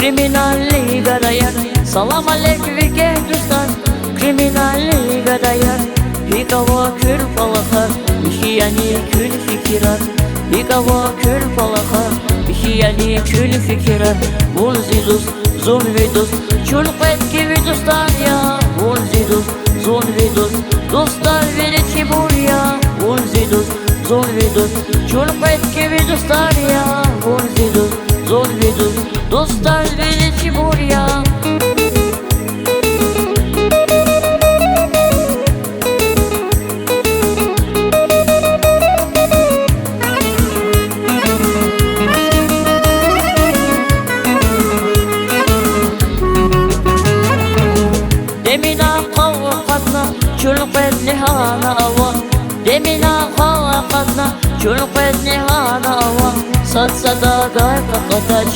Kriminalliga dayar, salam aleykum ve dostlar. Kriminalliga dayar, hikava kül falakar, işi yani kül fikirar. Hikava kül falakar, işi yani kül fikirar. Vunzidus, zunvidus, çulpet gibi dostlar ya. Vunzidus, zunvidus, dostlar verici buraya. Vunzidus, zunvidus, çulpet gibi dostlar ya. Vunzidus, zunvidus, dostlar verici buraya. Demina kavakatna çulpet nihana ava. Demina kavakatna çulpet nihana ava. Satsa da gay kakataç,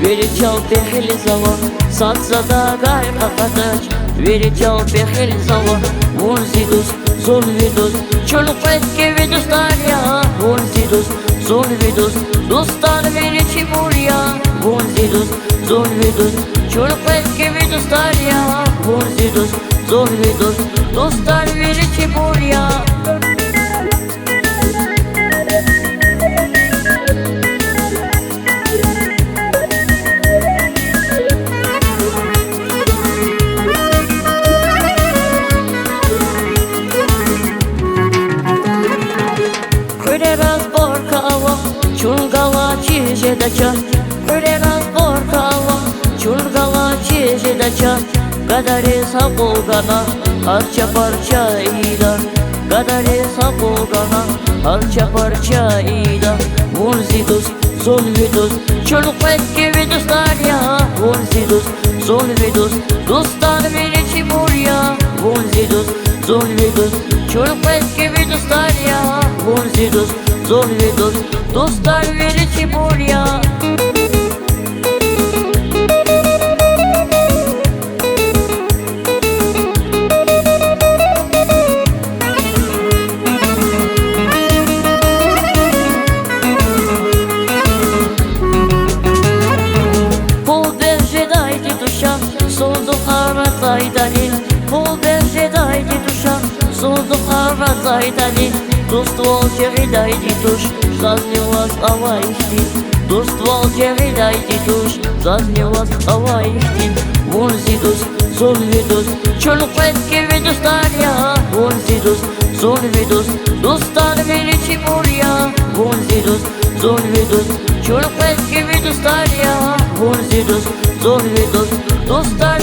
veri çal behil zava. Satsa da gay kakataç, veri çal behil zava. Vunzidus, zunvidus, çulpet gibi dostlar ya. Vunzidus, zunvidus, dostlar verici buraya. Vunzidus, zunvidus, çulpet gibi dostlar ya. Vunzidus, zunvidus, dostlar verici buraya. Kureraz borkava, çulgava çizedaça. Kureraz borkava, çulgava çizedaça. Kadari sapulgana, harça parça ida. Kadari sapulgana, harça parça ida. Vunzidus, zunvidus, çulpet gibi dostlar ya. Vunzidus, zunvidus, dostlar verici buraya. Vunzidus, zunvidus, çulpet gibi dostlar ya. Vunzidus, zunvidus, dostlar verici buraya. Pul berjedaydi duşam, soldu harataydanin. Pul berjedaydi duşam, soldu harataydanin. Доствол чередайте душ, зазнилась авайхтин. Доствол чередайте душ, зазнилась авайхтин. Вунзидус, зунвидус, çulpet gibi dostlar ya. Vunzidus, zunvidus, dostlar verici buraya. Vunzidus, zunvidus, çulpet gibi dostlar ya. Vunzidus, zunvidus, dostlar